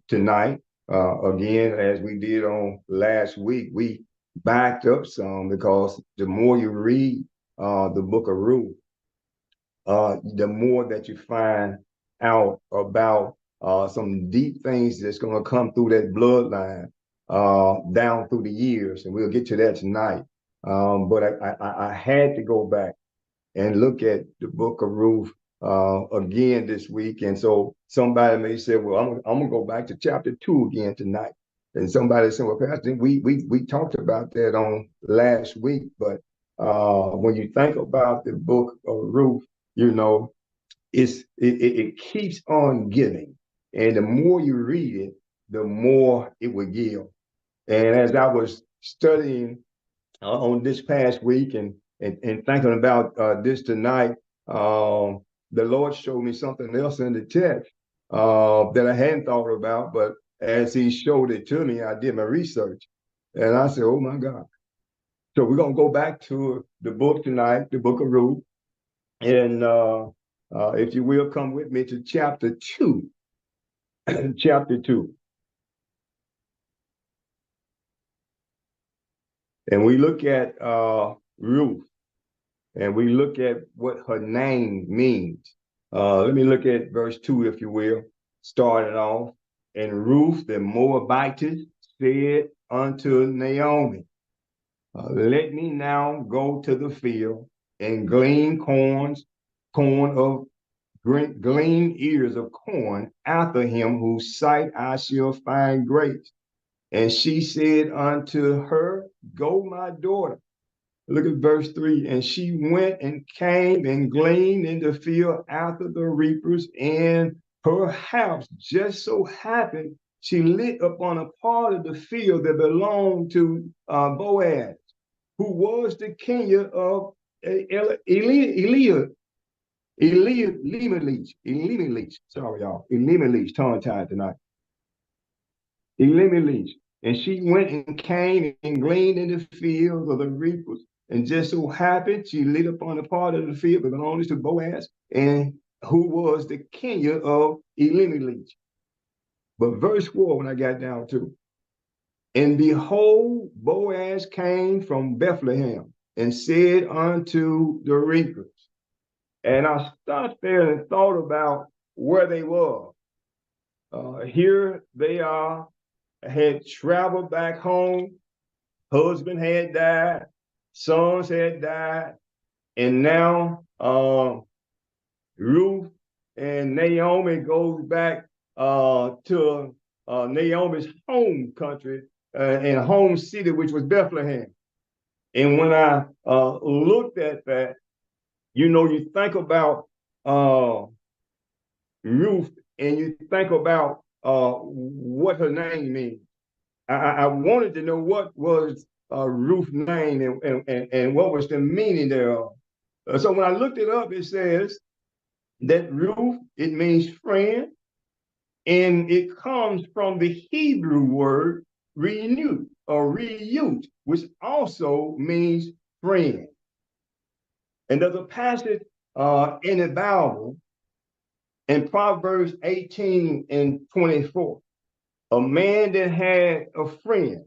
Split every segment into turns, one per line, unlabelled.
tonight. Again, as we did on last week, we backed up some because the more you read the book of Ruth, the more that you find out about some deep things that's going to come through that bloodline down through the years, and we'll get to that tonight. But I had to go back and look at the book of Ruth again this week. And so somebody may say, well, I'm gonna go back to chapter 2 again tonight. And somebody said, well, Pastor, we talked about that on last week. But when you think about the book of Ruth, you know, it keeps on giving. And the more you read it, the more it will give. And as I was studying on this past week and thinking about this tonight, the Lord showed me something else in the text that I hadn't thought about. But as He showed it to me, I did my research, and I said, "Oh my God!" So we're gonna go back to the book tonight, the book of Ruth, and if you will, come with me to chapter 2, chapter 2, and we look at Ruth. And we look at what her name means. Let me look at verse 2, if you will, starting off. And Ruth the Moabitess said unto Naomi, let me now go to the field and glean glean ears of corn after him whose sight I shall find grace. And she said unto her, go, my daughter. Look at verse 3. And she went and came and gleaned in the field after the reapers, and perhaps just so happened she lit upon a part of the field that belonged to Boaz, who was the king of Elimelech. Sorry, y'all. Elimelech, tongue tied tonight. Elimelech. And she went and came and gleaned in the field of the reapers. And just so happened, she lit upon a part of the field that belonged to Boaz, and who was the king of Elimelech. But verse 4, when I got down to, and behold, Boaz came from Bethlehem and said unto the reapers. And I stopped there and thought about where they were. Here they are, had traveled back home. Husband had died. Sons had died, and now Ruth and Naomi goes back to Naomi's home country and home city, which was Bethlehem. And when I looked at that, you know, you think about Ruth and you think about what her name means. I wanted to know what was Ruth's name and what was the meaning thereof. So when I looked it up, it says that Ruth, it means friend, and it comes from the Hebrew word renewed or reused, which also means friend. And there's a passage in the Bible in Proverbs 18 and 24. A man that had a friend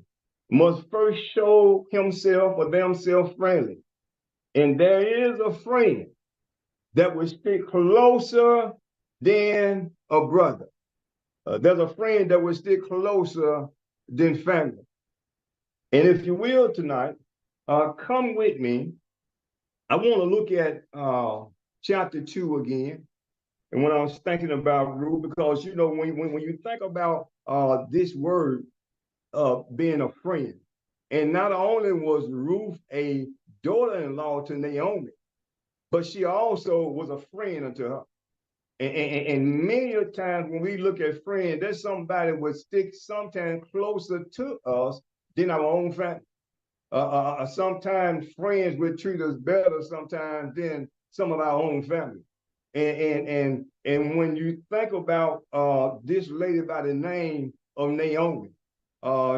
must first show himself or themselves friendly. And there is a friend that will stick closer than a brother. There's a friend that will stick closer than family. And if you will tonight, come with me. I want to look at chapter 2 again. And when I was thinking about Ruth, because, you know, when you think about this word being a friend, and not only was Ruth a daughter-in-law to Naomi, but she also was a friend unto her. And many a times when we look at friends, there's somebody would stick sometimes closer to us than our own family. Sometimes friends would treat us better sometimes than some of our own family. And when you think about this lady by the name of Naomi,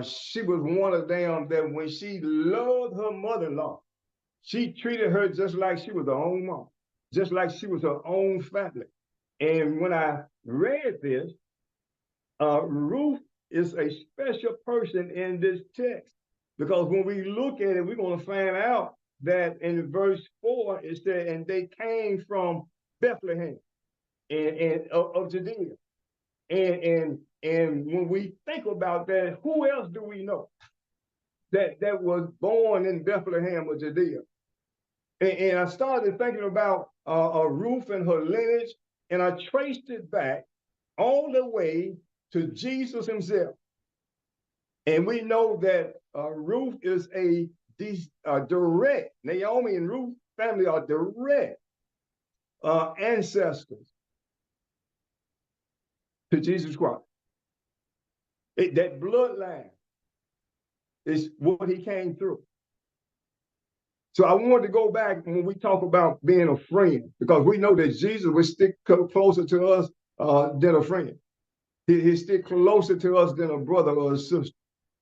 she was one of them that when she loved her mother-in-law, she treated her just like she was her own mom, just like she was her own family. And when I read this, Ruth is a special person in this text because when we look at it, we're going to find out that in verse 4 it said, and they came from Bethlehem and of Judea. And when we think about that, who else do we know that was born in Bethlehem of Judea? And I started thinking about Ruth and her lineage, and I traced it back all the way to Jesus himself. And we know that Ruth is a direct, Naomi and Ruth family are direct ancestors to Jesus Christ. That bloodline is what he came through. So I wanted to go back when we talk about being a friend, because we know that Jesus would stick closer to us than a friend. He'd stick closer to us than a brother or a sister.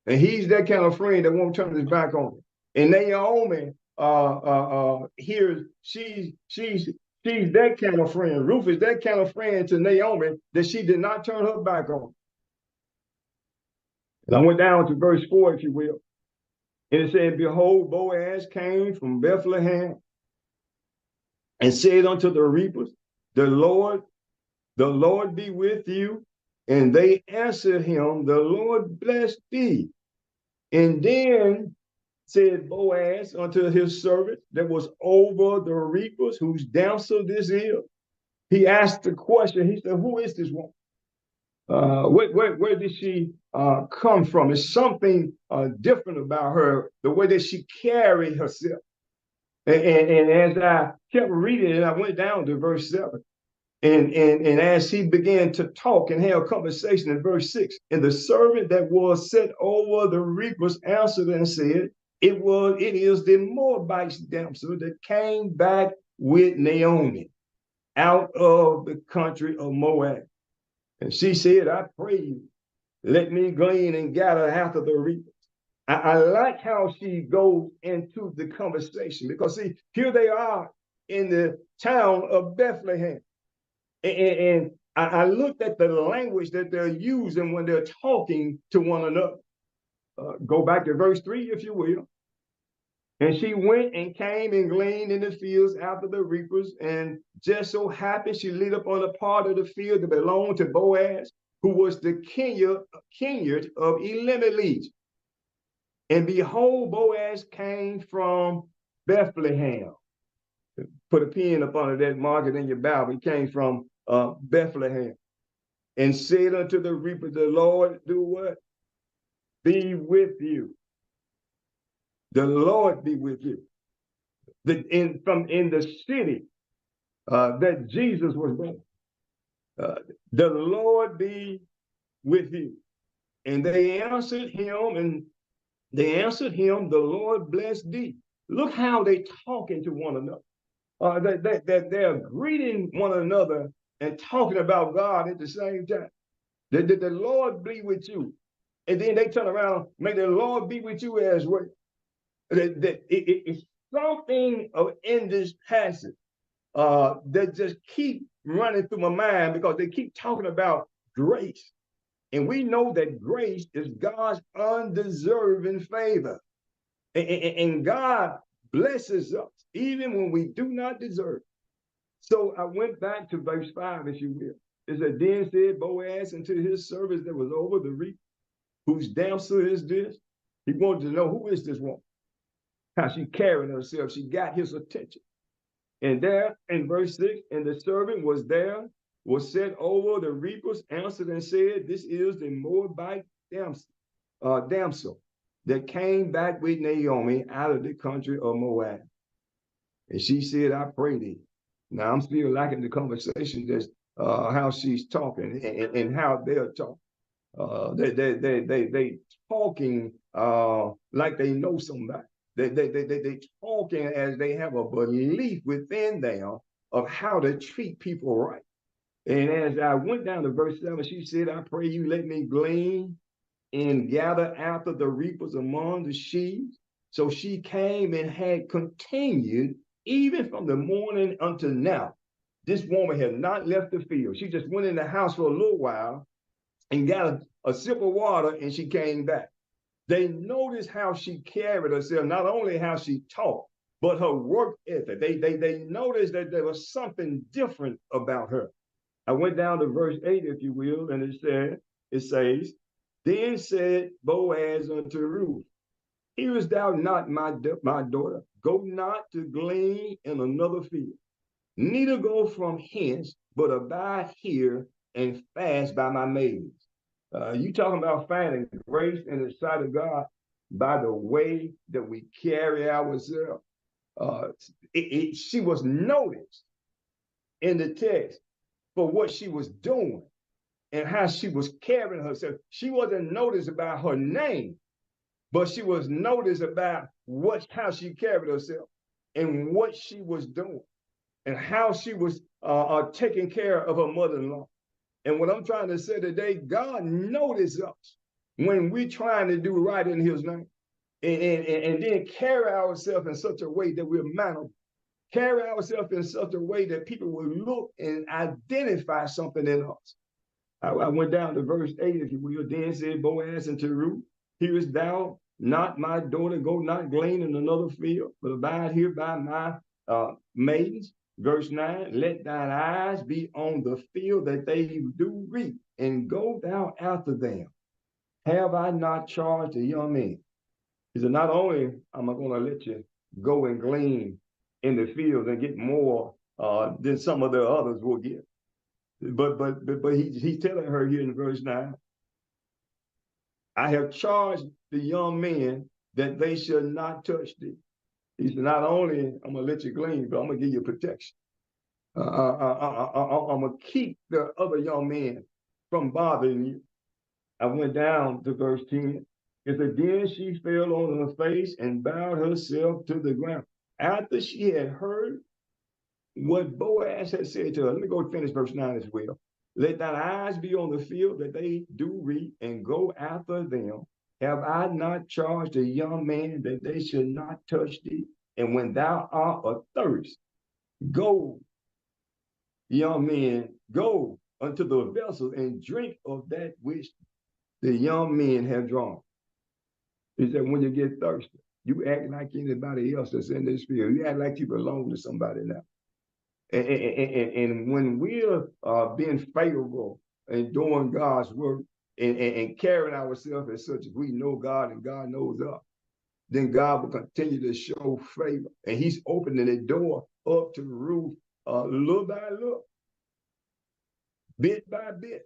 And he's that kind of friend that won't turn his back on him. And Naomi, here, she's that kind of friend. Ruth is that kind of friend to Naomi that she did not turn her back on. And I went down to verse 4, if you will. And it said, behold, Boaz came from Bethlehem and said unto the reapers, the Lord be with you. And they answered him, the Lord bless thee. And then said Boaz unto his servant that was over the reapers, whose damsel this is. He asked the question. He said, who is this woman? Where did she come from? It's something different about her, the way that she carried herself. And as I kept reading it, I went down to verse 7. And as he began to talk and have a conversation in verse 6, and the servant that was set over the reapers answered and said, it is the Moabite damsel that came back with Naomi out of the country of Moab. And she said, I pray you, let me glean and gather after the reapers. I like how she goes into the conversation because, see, here they are in the town of Bethlehem. And I looked at the language that they're using when they're talking to one another. Go back to verse 3, if you will. And she went and came and gleaned in the fields after the reapers, and just so happened she lit up on a part of the field that belonged to Boaz, who was the Kenard of Elimelech. And behold, Boaz came from Bethlehem. Put a pin up under that, mark it in your Bible. He came from Bethlehem. And said unto the reaper, the Lord do what? Be with you. The Lord be with you. In the city that Jesus was born. The Lord be with you. And they answered him, the Lord bless thee. Look how they talking to one another. They're greeting one another and talking about God at the same time. The Lord be with you. And then they turn around, may the Lord be with you as well. It's something in this passage that just keep running through my mind because they keep talking about grace. And we know that grace is God's undeserving favor. And God blesses us even when we do not deserve. So I went back to verse 5, if you will. It said, then said Boaz unto his servants that was over the reap, whose damsel is this? He wanted to know, who is this woman? How she carried herself. She got his attention. And there in verse 6, and the servant was there, was set over the reapers, answered and said, this is the Moabite damsel that came back with Naomi out of the country of Moab. And she said, I pray thee. Now I'm still liking the conversation, just how she's talking and how they're talking. They talking like they know somebody. They talking as they have a belief within them of how to treat people right. And as I went down to verse 7, she said, I pray you let me glean and gather after the reapers among the sheaves. So she came and had continued even from the morning until now. This woman had not left the field. She just went in the house for a little while, and got a sip of water, and she came back. They noticed how she carried herself, not only how she talked, but her work ethic. They noticed that there was something different about her. I went down to verse 8, if you will, and it says, then said Boaz unto Ruth, hearest thou not my daughter? Go not to glean in another field, neither go from hence, but abide here and fast by my maids. You talking about finding grace in the sight of God by the way that we carry ourselves. Uh, she was noticed in the text for what she was doing and how she was carrying herself. She wasn't noticed about her name, but she was noticed about how she carried herself and what she was doing and how she was taking care of her mother-in-law. And what I'm trying to say today, God notices us when we're trying to do right in his name and then carry ourselves in such a way that we're mannerable, carry ourselves in such a way that people will look and identify something in us. I went down to verse 8, if you will. Then said Boaz unto Ruth, hearest thou not my daughter? Go not glean in another field, but abide here by my maidens. Verse 9, let thine eyes be on the field that they do reap, and go thou after them. Have I not charged the young men? He said, not only am I going to let you go and glean in the field and get more than some of the others will get, but he's telling her here in verse 9, I have charged the young men that they shall not touch thee. He said, not only I'm going to let you glean, but I'm going to give you protection. I'm going to keep the other young men from bothering you. I went down to verse 10. It said, then she fell on her face and bowed herself to the ground. After she had heard what Boaz had said to her, let me go finish verse 9 as well. Let thine eyes be on the field that they do reap, and go after them. Have I not charged the young man that they should not touch thee? And when thou art athirst, go, young men, go unto the vessel and drink of that which the young men have drawn. He said, when you get thirsty, you act like anybody else that's in this field. You act like you belong to somebody now. And when we're being favorable and doing God's work and carrying ourselves as such as we know God and God knows us, then God will continue to show favor. And he's opening the door up to Ruth little by little, bit by bit.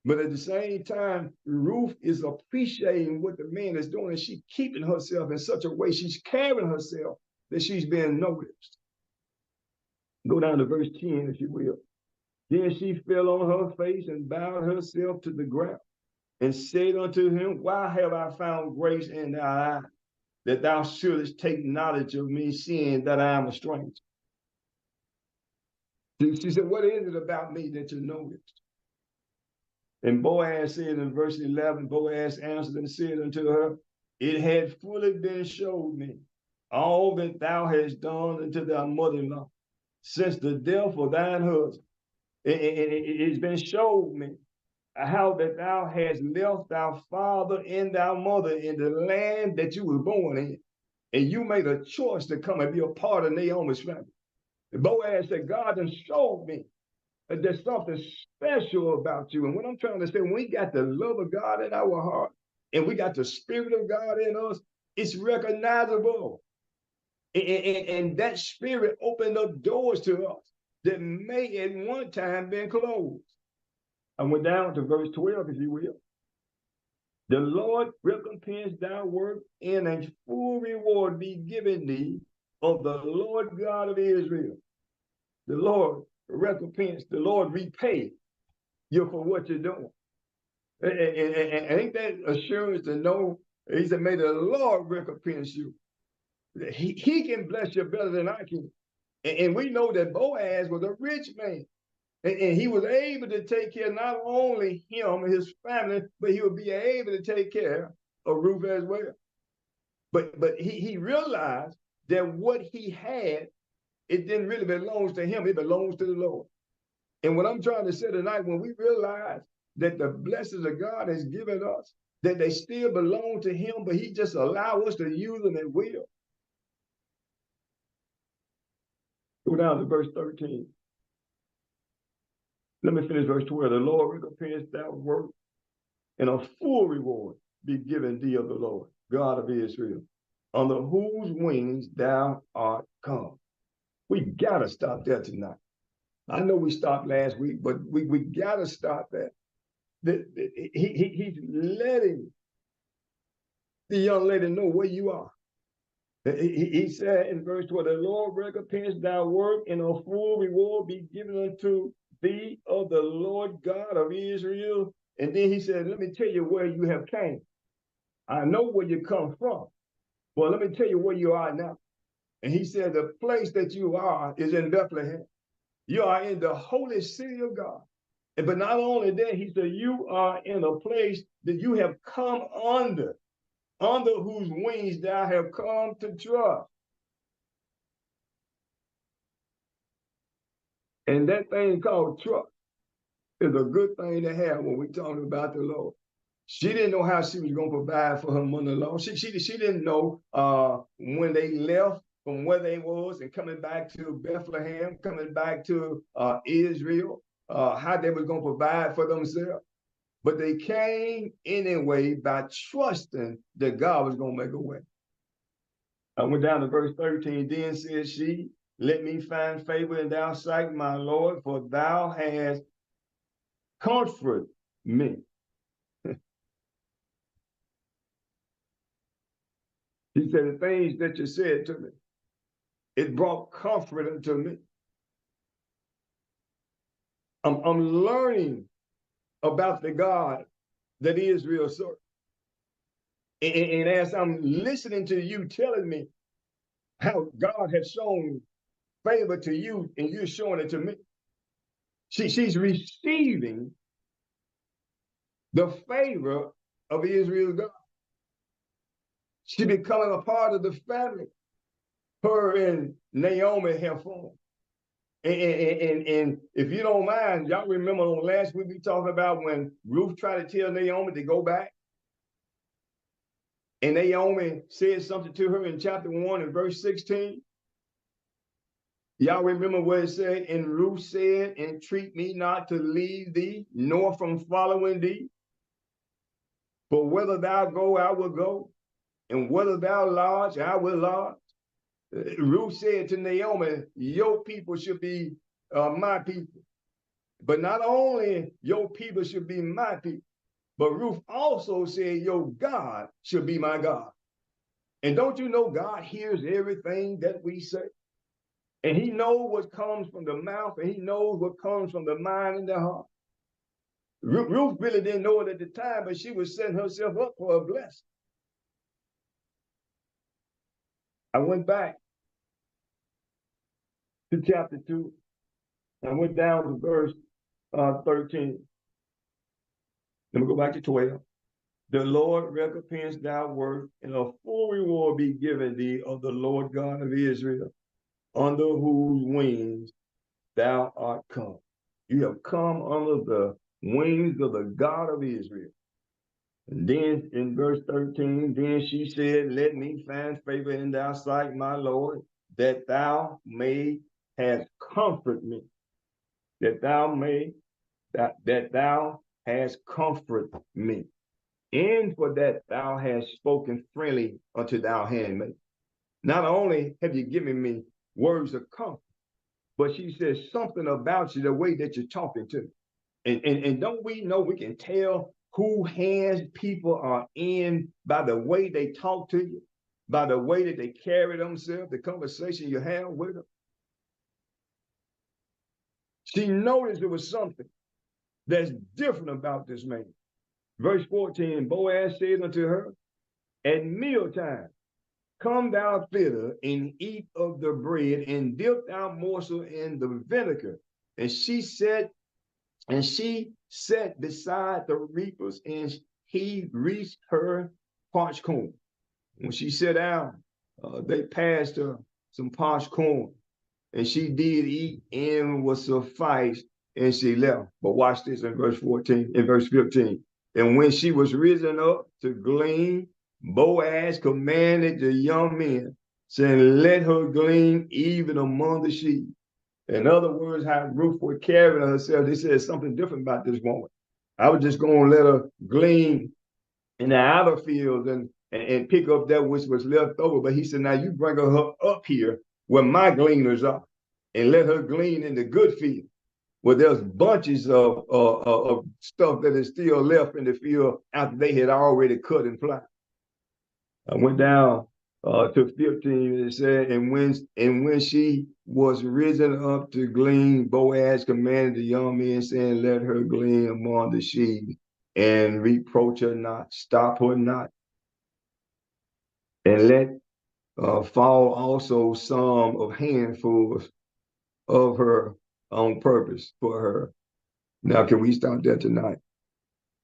But at the same time, Ruth is appreciating what the man is doing, and she's keeping herself in such a way, she's carrying herself that she's being noticed. Go down to verse 10, if you will. Then she fell on her face and bowed herself to the ground and said unto him, why have I found grace in thy eyes, that thou shouldest take knowledge of me, seeing that I am a stranger? She said, what is it about me that you noticed? And Boaz said in verse 11, Boaz answered and said unto her, it had fully been showed me all that thou hast done unto thy mother-in-law since the death of thine husband. It's been showed me how that thou hast left thy father and thy mother in the land that you were born in, and you made a choice to come and be a part of Naomi's family. And Boaz said, God has showed me that there's something special about you. And what I'm trying to say, when we got the love of God in our heart and we got the Spirit of God in us, it's recognizable. And that Spirit opened up doors to us that may at one time been closed. I went down to verse 12, if you will. The Lord recompense thy work, and a full reward be given thee of the Lord God of Israel. The Lord recompense, the Lord repay you for what you're doing. And ain't that assurance to know? He said, may the Lord recompense you. He can bless you better than I can. And we know that Boaz was a rich man. And he was able to take care not only him and his family, but he would be able to take care of Ruth as well. But he realized that what he had, it didn't really belong to him. It belongs to the Lord. And what I'm trying to say tonight, when we realize that the blessings of God has given us, that they still belong to him, but he just allow us to use them at will. Go down to verse 13. Let me finish verse 12. The Lord recompense thy work, and a full reward be given thee of the Lord, God of Israel, under whose wings thou art come. We got to stop there tonight. I know we stopped last week, but we got to stop there. He's letting the young lady know where you are. He said in verse 12, the Lord recompense thy work, and a full reward be given unto thee of the Lord God of Israel. And then he said, let me tell you where you have came. I know where you come from. Well, let me tell you where you are now. And he said, the place that you are is in Bethlehem. You are in the holy city of God. But not only that, he said, you are in a place that you have come under whose wings thou have come to trust. And that thing called trust is a good thing to have when we're talking about the Lord. She didn't know how she was going to provide for her mother-in-law. She didn't know when they left from where they was and coming back to Bethlehem, coming back to Israel, how they was going to provide for themselves. But they came anyway by trusting that God was going to make a way. I went down to verse 13. Then said she, let me find favor in thy sight, my Lord, for thou hast comforted me. He said, the things that you said to me, it brought comfort unto me. I'm learning about the God that Israel served. And as I'm listening to you telling me how God has shown favor to you and you're showing it to me, she's receiving the favor of Israel's God. She becoming a part of the family. Her and Naomi have formed. And if you don't mind, y'all remember on last week we talked about when Ruth tried to tell Naomi to go back. And Naomi said something to her in chapter 1 and verse 16. Y'all remember what it said? And Ruth said, entreat me not to leave thee, nor from following thee. For whether thou go, I will go. And whether thou lodge, I will lodge. Ruth said to Naomi, your people should be my people. But not only your people should be my people, but Ruth also said, your God should be my God. And don't you know God hears everything that we say? And he knows what comes from the mouth, and he knows what comes from the mind and the heart. Ruth really didn't know it at the time, but she was setting herself up for a blessing. I went back to chapter 2. I went down to verse 13. Let me go back to 12. The Lord recompense thy work, and a full reward be given thee of the Lord God of Israel, under whose wings thou art come. You have come under the wings of the God of Israel. And then in verse 13, then she said, let me find favor in thy sight, my Lord, that thou may have comfort me, that thou hast comfort me. And for that thou hast spoken friendly unto thou handmaid. Not only have you given me words of comfort, but she says something about you, the way that you're talking to me. And don't we know we can tell who hands people are in by the way they talk to you, by the way that they carry themselves, the conversation you have with them? She noticed there was something that's different about this man. Verse 14, Boaz said unto her, at mealtime, come thou thither and eat of the bread, and dip thou morsel in the vinegar. And she sat beside the reapers, and he reached her parched corn. When she sat down, they passed her some parched corn, and she did eat and was sufficed and she left. But watch this in verse 14, in verse 15. And when she was risen up to glean, Boaz commanded the young men, saying, let her glean even among the sheep. In other words, how Ruth was carrying herself, they said something different about this woman. I was just going to let her glean in the outer fields and pick up that which was left over. But he said, now you bring her up here where my gleaners are and let her glean in the good field where there's bunches of stuff that is still left in the field after they had already cut and planted. I went down to 15, and it said, and when she was risen up to glean, Boaz commanded the young men, saying, let her glean among the sheep, and reproach her not, stop her not, and let fall also some of handfuls of her on purpose for her. Now, can we stop there tonight?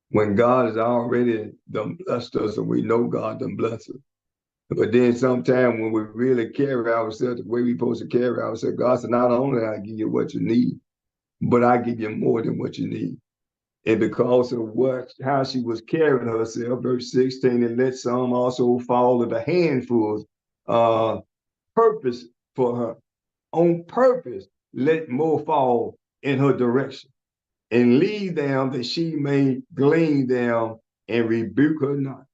When God has already done blessed us, and we know God done blessed us. But then sometime when we really carry ourselves the way we're supposed to carry ourselves, God said, not only I give you what you need, but I give you more than what you need. And because of how she was carrying herself, verse 16, and let some also fall of the handfuls, purpose for her. On purpose, let more fall in her direction. And leave them that she may glean them and rebuke her not.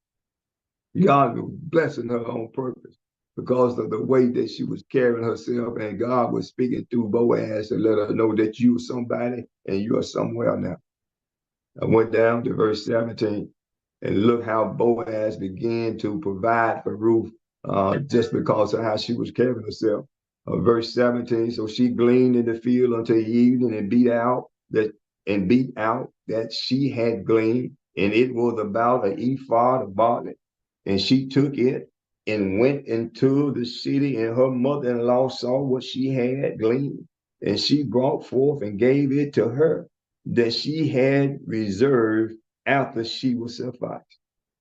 God was blessing her on purpose because of the way that she was carrying herself, and God was speaking through Boaz to let her know that you are somebody and you are somewhere now. I went down to verse 17, and look how Boaz began to provide for Ruth just because of how she was carrying herself. Verse 17, so she gleaned in the field until evening and beat out that she had gleaned, and it was about an ephah of barley. And she took it and went into the city, and her mother-in-law saw what she had gleaned, and she brought forth and gave it to her that she had reserved after she was sufficed.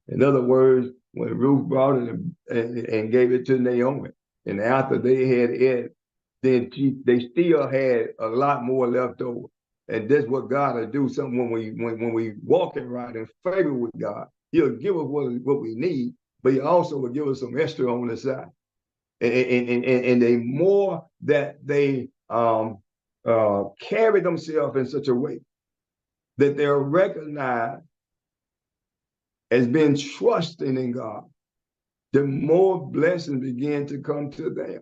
In other words, when Ruth brought it and gave it to Naomi, and after they had it, then they still had a lot more left over. And that's what God will do. Something when we walk in right in favor with God, He'll give us what we need, but He also will give us some extra on the side. And the more that they carry themselves in such a way that they're recognized as being trusting in God, the more blessings begin to come to them.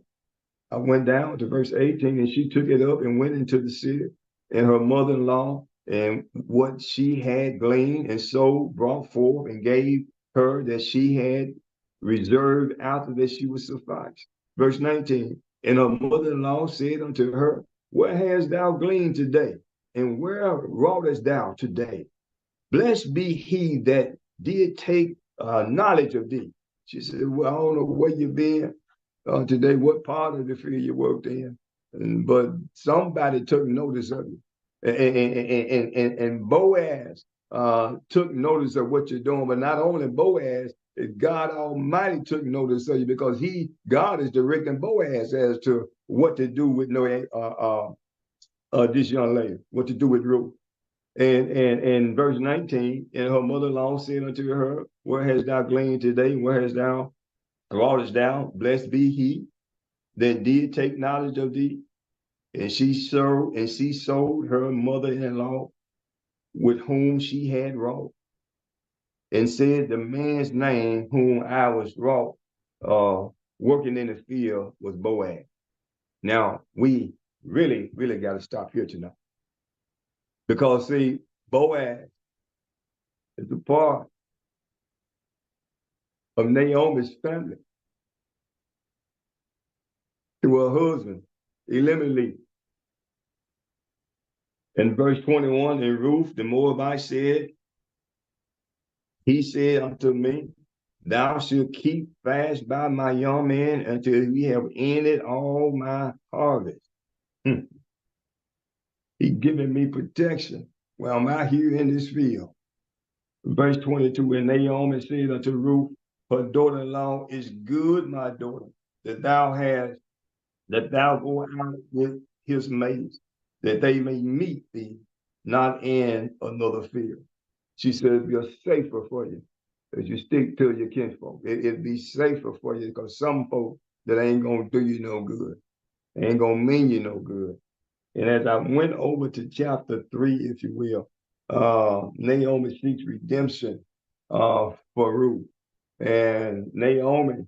I went down to verse 18, and she took it up and went into the city, and her mother-in-law and what she had gleaned and so brought forth and gave her that she had reserved after that she was sufficed. Verse 19, and her mother-in-law said unto her, where hast thou gleaned today? And where wroughtest thou today? Blessed be he that did take knowledge of thee. She said, well, I don't know where you've been today, what part of the field you worked in, but somebody took notice of you. And Boaz took notice of what you're doing, but not only Boaz, God Almighty took notice of you, because God is directing Boaz as to what to do with this young lady, what to do with Ruth. And verse 19, and her mother-in-law said unto her, where hast thou gleaned today? Where hast thou wrougest thou? Blessed be he that did take knowledge of thee. And she sold her mother-in-law with whom she had wrought, and said, the man's name whom I was wrought, working in the field, was Boaz. Now, we really, really got to stop here tonight. Because, see, Boaz is a part of Naomi's family to her husband, Elimelech. In verse 21, and Ruth the Moabite said, he said unto me, thou shalt keep fast by my young man until we have ended all my harvest. He given me protection while I'm out here in this field. Verse 22, and Naomi said unto Ruth, her daughter-in-law, is good, my daughter, that thou go out with his maids, that they may meet thee, not in another field. She said, it'd be safer for you as you stick to your kinfolk. It'd be safer for you because some folks that ain't going to do you no good, ain't going to mean you no good. And as I went over to chapter 3, if you will, Naomi seeks redemption for Ruth. And Naomi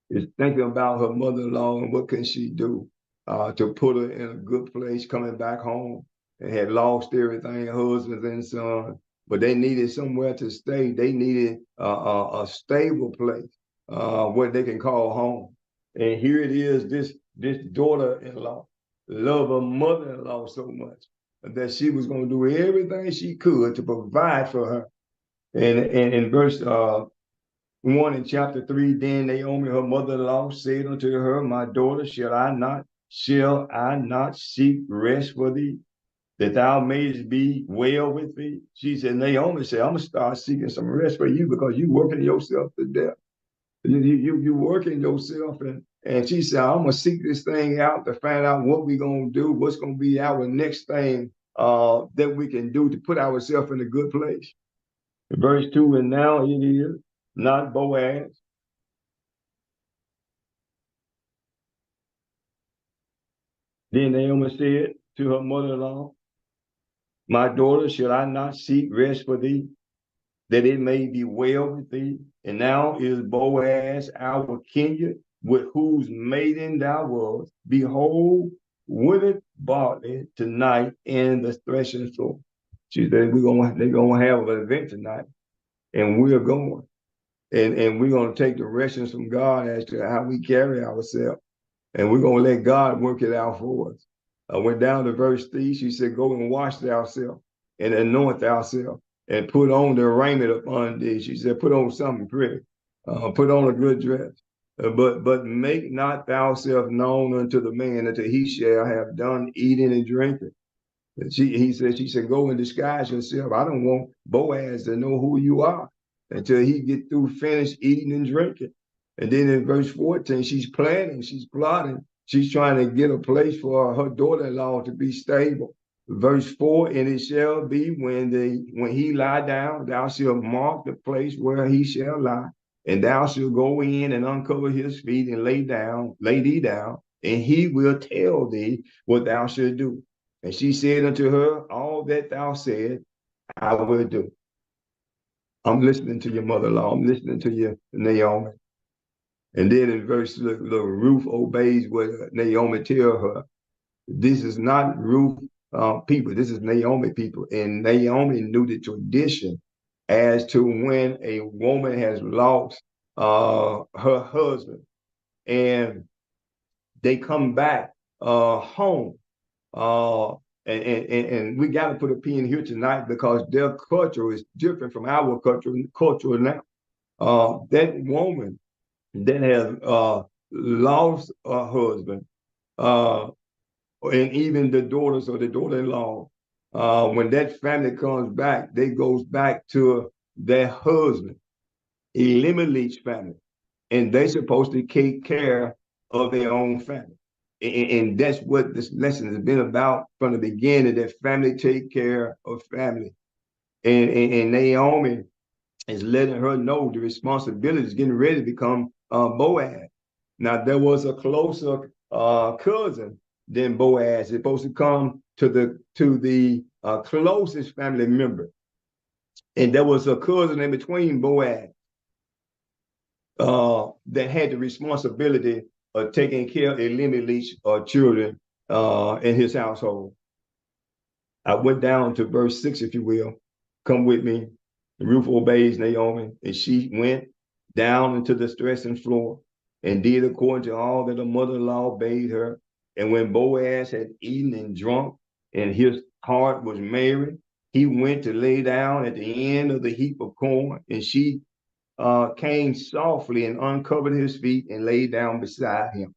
is thinking about her mother-in-law and what can she do to put her in a good place coming back home, and had lost everything, husbands and sons, but they needed somewhere to stay. They needed a stable place where they can call home. And here it is, this daughter-in-law loved her mother-in-law so much that she was going to do everything she could to provide for her. And in verse 1 in chapter 3, then Naomi, her mother-in-law, said unto her, my daughter, shall I not seek rest for thee, that thou mayest be well with thee? She said, Naomi said, I'm going to start seeking some rest for you because you working yourself to death. You working yourself. And she said, I'm going to seek this thing out to find out what we're going to do, what's going to be our next thing that we can do to put ourselves in a good place. In verse 2, and now it is not Boaz. Then Naomi said to her mother-in-law, my daughter, shall I not seek rest for thee, that it may be well with thee? And now is Boaz our kindred, with whose maiden thou was. Behold, withered barley tonight in the threshing floor. She said, they're gonna have an event tonight, and we're going. And we're going to take directions from God as to how we carry ourselves. And we're going to let God work it out for us. I went down to verse 3. She said, go and wash thyself and anoint thyself and put on the raiment upon thee. She said, put on something pretty. Put on a good dress. But make not thyself known unto the man until he shall have done eating and drinking. She said, go and disguise yourself. I don't want Boaz to know who you are until he get through finished eating and drinking. And then in verse 14, she's planning, she's plotting, she's trying to get a place for her daughter-in-law to be stable. Verse 4, and it shall be when he lie down, thou shalt mark the place where he shall lie, and thou shalt go in and uncover his feet and lay thee down, and he will tell thee what thou shalt do. And she said unto her, all that thou said, I will do. I'm listening to your mother-in-law. I'm listening to you, Naomi. And then in verse, Ruth obeys what Naomi tell her. This is not Ruth people. This is Naomi people. And Naomi knew the tradition as to when a woman has lost her husband and they come back home. And we got to put a pin here tonight because their culture is different from our culture now. That woman that has lost a husband, and even the daughters or the daughter-in-law, when that family comes back, they goes back to their husband, Elimelech's family, and they're supposed to take care of their own family. And that's what this lesson has been about from the beginning, that family take care of family. And Naomi is letting her know the responsibility is getting ready to become Boaz. Now, there was a closer cousin than Boaz. It's supposed to come to the closest family member. And there was a cousin in between Boaz that had the responsibility of taking care of Elimelech's children in his household. I went down to verse 6, if you will. Come with me. Ruth obeys Naomi, and she went down into the threshing floor and did according to all that her mother-in-law bade her. And when Boaz had eaten and drunk, and his heart was merry, he went to lay down at the end of the heap of corn, and she came softly and uncovered his feet and lay down beside him.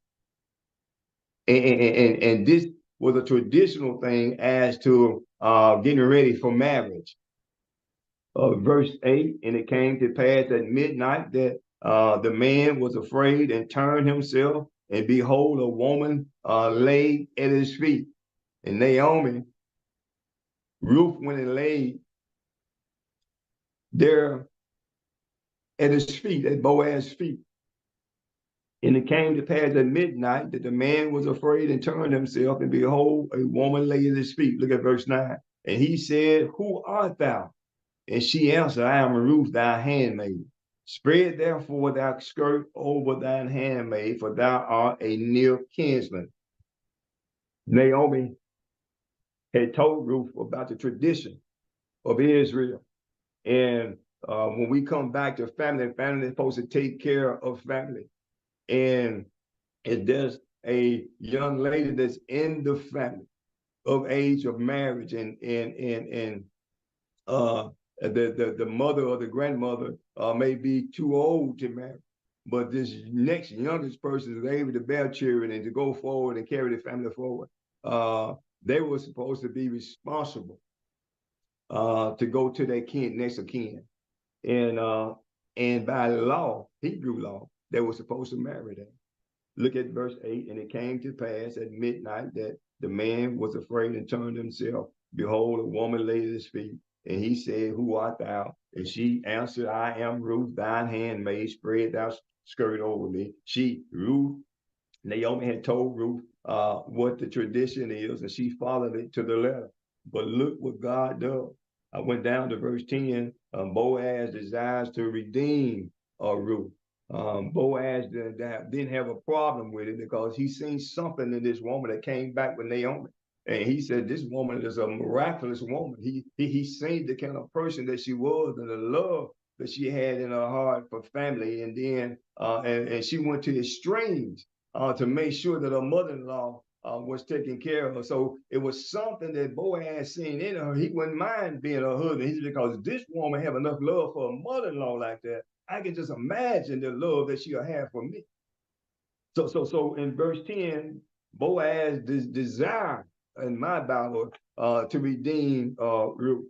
And this was a traditional thing as to getting ready for marriage. Verse 8, and it came to pass at midnight that the man was afraid and turned himself, and behold, a woman lay at his feet. And Naomi, Ruth went and laid there at his feet, at Boaz's feet. And it came to pass at midnight that the man was afraid and turned himself, and behold, a woman lay at his feet. Look at verse 9. And he said, Who art thou? And she answered, I am Ruth, thy handmaid. Spread therefore thy skirt over thine handmaid, for thou art a near kinsman. Naomi had told Ruth about the tradition of Israel. And when we come back to family is supposed to take care of family. And if there's a young lady that's in the family of age of marriage, and the mother or the grandmother may be too old to marry, but this next youngest person is able to bear children and to go forward and carry the family forward. They were supposed to be responsible to go to their next of kin. And by law, Hebrew law, they were supposed to marry them. Look at verse 8. And it came to pass at midnight that the man was afraid and turned himself. Behold, a woman lay at his feet. And he said, Who art thou? And she answered, I am Ruth, thine handmaid. Spread thou skirt over me. Ruth, Naomi had told Ruth what the tradition is, and she followed it to the letter. But look what God does. I went down to verse 10. Boaz desires to redeem Ruth. Boaz didn't have a problem with it because he seen something in this woman that came back with Naomi. And he said, this woman is a miraculous woman. He seen the kind of person that she was and the love that she had in her heart for family. And then and she went to extremes to make sure that her mother-in-law was taken care of her. So it was something that Boaz seen in her. He wouldn't mind being her husband. He said, because this woman have enough love for a mother-in-law like that, I can just imagine the love that she'll have for me. So in verse 10, Boaz desired in my Bible to redeem Ruth.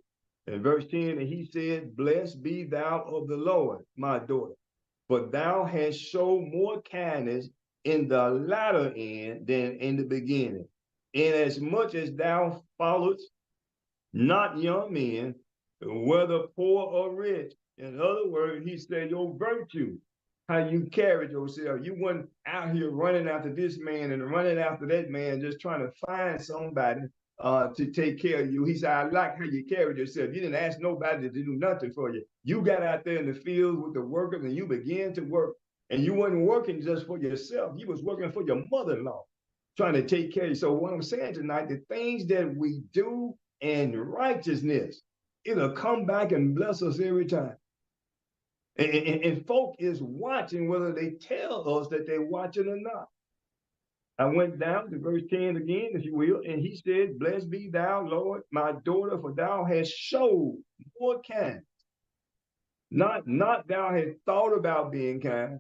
In verse 10, and he said, Blessed be thou of the Lord, my daughter, for thou hast shown more kindness in the latter end than in the beginning. Inasmuch as thou followest not young men, whether poor or rich. In other words, he said, your virtue, how you carried yourself. You weren't out here running after this man and running after that man, just trying to find somebody to take care of you. He said, I like how you carried yourself. You didn't ask nobody to do nothing for you. You got out there in the fields with the workers and you began to work. And you weren't working just for yourself. You was working for your mother-in-law, trying to take care of you. So what I'm saying tonight, the things that we do in righteousness, it'll come back and bless us every time. And folk is watching whether they tell us that they're watching or not. I went down to verse 10 again, if you will, and he said, Blessed be thou, Lord, my daughter, for thou hast showed more kindness. Not thou hast thought about being kind,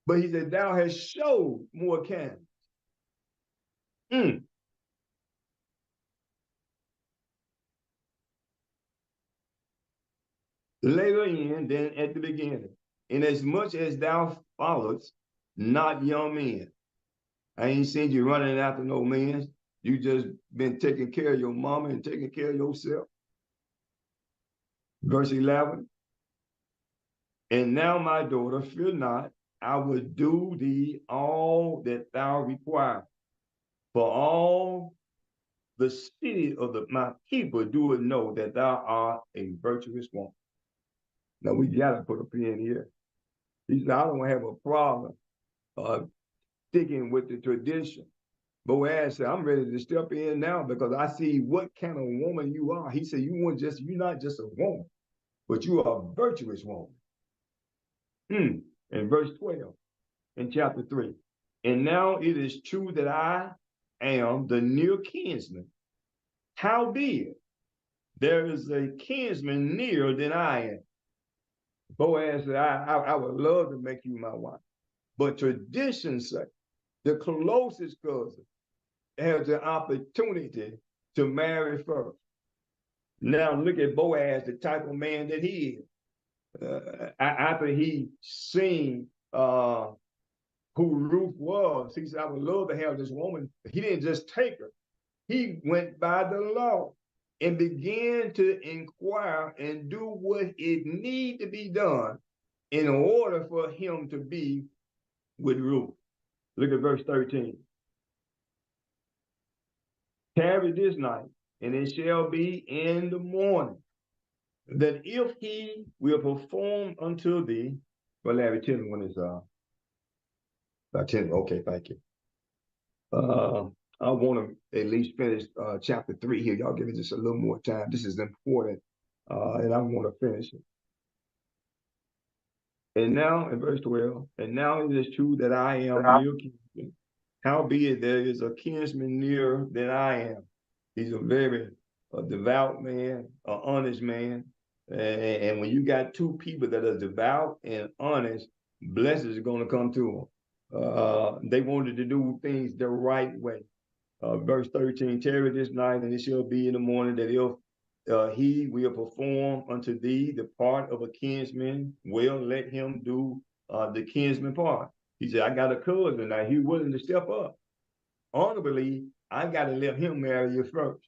but he said, thou hast showed more kindness. Later in than at the beginning, inasmuch as thou followest not young men. I ain't seen you running after no men. You just been taking care of your mama and taking care of yourself. Verse 11. And now, my daughter, fear not, I will do thee all that thou require. For all the city of my people do it know that thou art a virtuous woman. Now, we got to put a pin here. He said, I don't have a problem sticking with the tradition. Boaz said, I'm ready to step in now because I see what kind of woman you are. He said, you're not just a woman, but you are a virtuous woman. In verse 12, in chapter 3. And now it is true that I am the near kinsman. Howbeit, there is a kinsman nearer than I am. Boaz said, I would love to make you my wife. But tradition says the closest cousin has the opportunity to marry first. Now look at Boaz, the type of man that he is. After he seen who Ruth was, he said, I would love to have this woman. He didn't just take her. he went by the law and began to inquire and do what it need to be done in order for him to be with Ruth. Look at verse 13. Tarry this night, and it shall be in the morning, that if he will perform unto thee, well, Larry, tell me when it's about 10. Okay, thank you. I want to at least finish chapter 3 here. Y'all give me just a little more time. This is important, and I want to finish it. And now, in verse 12, and now it is true that I am your kinsman. Howbeit there is a kinsman nearer than I am. He's a very devout man, an honest man. And when you got two people that are devout and honest, blessings are going to come to them. They wanted to do things the right way. Verse 13, tarry this night, and it shall be in the morning that if he will perform unto thee the part of a kinsman, well, let him do the kinsman part. He said, I got a cousin now, he's willing to step up. Honorably, I got to let him marry you first.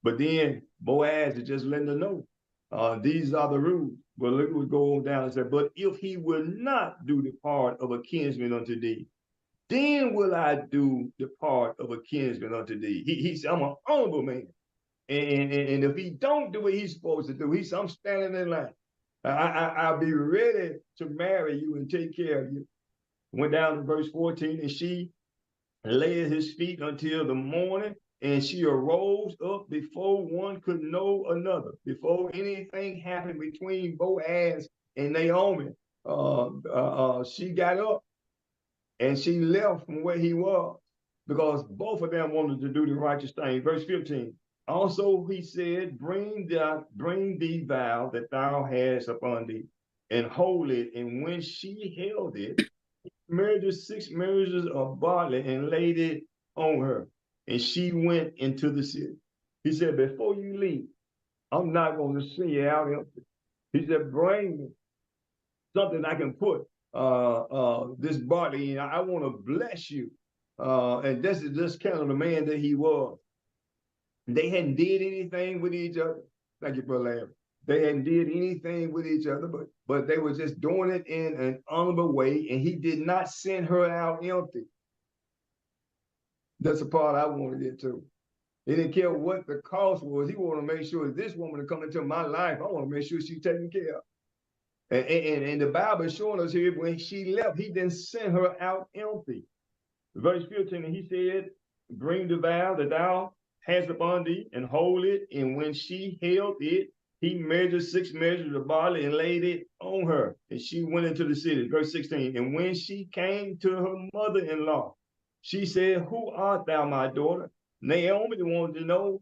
But then Boaz is just letting her know, these are the rules. But look what goes down and said, but if he will not do the part of a kinsman unto thee, then will I do the part of a kinsman unto thee. He said, I'm an honorable man. And if he don't do what he's supposed to do, he said, I'm standing in line. I'll be ready to marry you and take care of you. Went down to verse 14, and she lay at his feet until the morning, and she arose up before one could know another. Before anything happened between Boaz and Naomi, she got up and she left from where he was, because both of them wanted to do the righteous thing. Verse 15. Also he said, bring thee vow that thou hast upon thee, and hold it. And when she held it, measured 6 measures of barley and laid it on her. And she went into the city. He said, before you leave, I'm not going to send you out empty. He said, bring me something I can put this barley in. I want to bless you. And this is just kind of the man that he was. They hadn't did anything with each other. Thank you, Brother Larry. They hadn't did anything with each other, but they were just doing it in an honorable way, and he did not send her out empty. That's the part I wanted to get to. He didn't care what the cost was. He wanted to make sure this woman to come into my life, I want to make sure she's taken care of. And the Bible is showing us here, when she left, he didn't send her out empty. Verse 15, and he said, bring the vow that thou hast upon thee, and hold it. And when she held it, he measured 6 measures of barley and laid it on her. And she went into the city. Verse 16, and when she came to her mother-in-law, she said, who art thou, my daughter? Naomi wanted to know,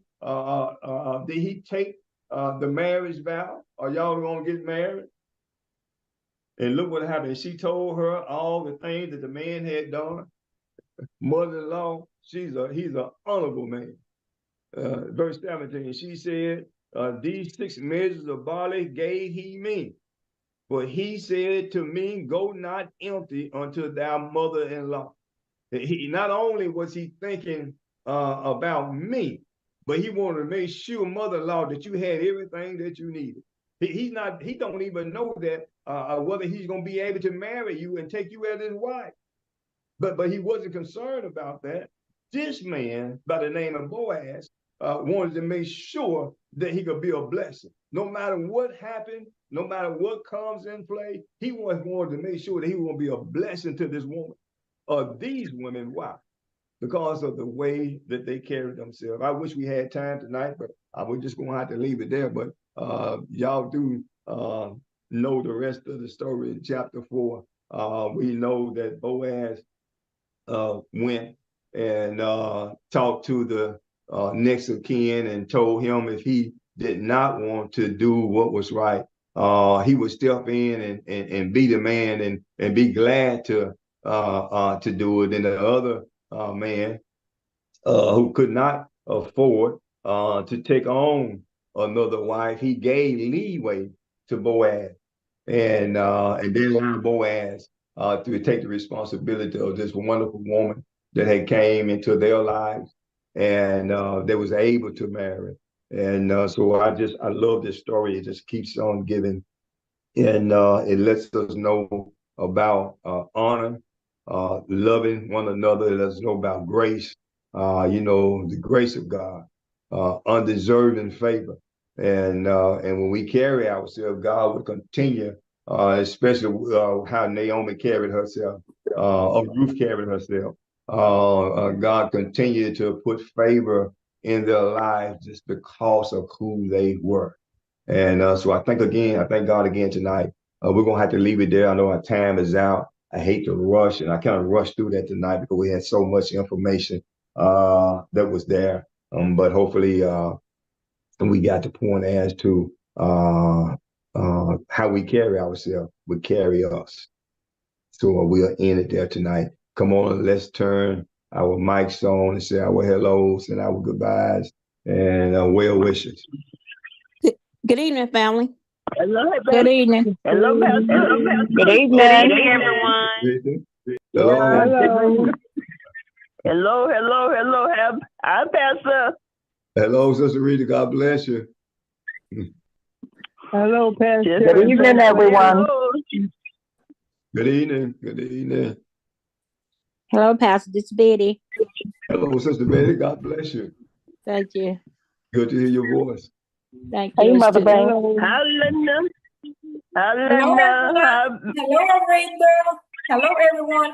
did he take the marriage vow? Are y'all going to get married? And look what happened. She told her all the things that the man had done. Mother-in-law, he's an honorable man. Verse 17, she said, these 6 measures of barley gave he me. But he said to me, go not empty unto thy mother-in-law. He not only was he thinking about me, but he wanted to make sure, mother-in-law, that you had everything that you needed. He don't even know that whether he's going to be able to marry you and take you as his wife. But he wasn't concerned about that. This man, by the name of Boaz, wanted to make sure that he could be a blessing. No matter what happened, no matter what comes in play, he wanted to make sure that he was going to be a blessing to this woman. These women, why? Because of the way that they carried themselves. I wish we had time tonight, but we're just going to have to leave it there. But y'all do know the rest of the story in chapter 4. We know that Boaz went and talked to the next of kin and told him if he did not want to do what was right, he would step in and be the man and be glad to do it. And the other man who could not afford to take on another wife, he gave leeway to Boaz, and then allowed Boaz to take the responsibility of this wonderful woman that had came into their lives. and they was able to marry. And so I love this story. It just keeps on giving, and it lets us know about honor, loving one another. It lets us know about grace. The grace of God, undeserving favor, and when we carry ourselves, God will continue. Especially how Naomi carried herself, or Ruth carried herself. God continued to put favor in their lives just because of who they were. And so I thank God again tonight. We're gonna have to leave it there. I know our time is out. I hate to rush, and I kind of rushed through that tonight because we had so much information that was there. But hopefully, we got the point as to how we carry ourselves would carry us. So we'll end it there tonight. Come on, let's turn our mics on and say our hellos and our goodbyes and well wishes.
Good evening, family.
Hello,
Good evening.
hello, Pastor.
Good evening.
Good evening, everyone.
Hello.
Hello. Hi, Pastor.
Hello, Sister Rita. God bless you.
Hello, Pastor.
Good evening, everyone.
Good evening. Good evening.
Hello, Pastor. This is Betty.
Hello, Sister Betty. God bless you.
Thank you.
Good to hear your voice.
Thank you.
Hey, Mother Bang.
Hallelujah.
Hello,
Hallelujah.
Rita. Hello, everyone.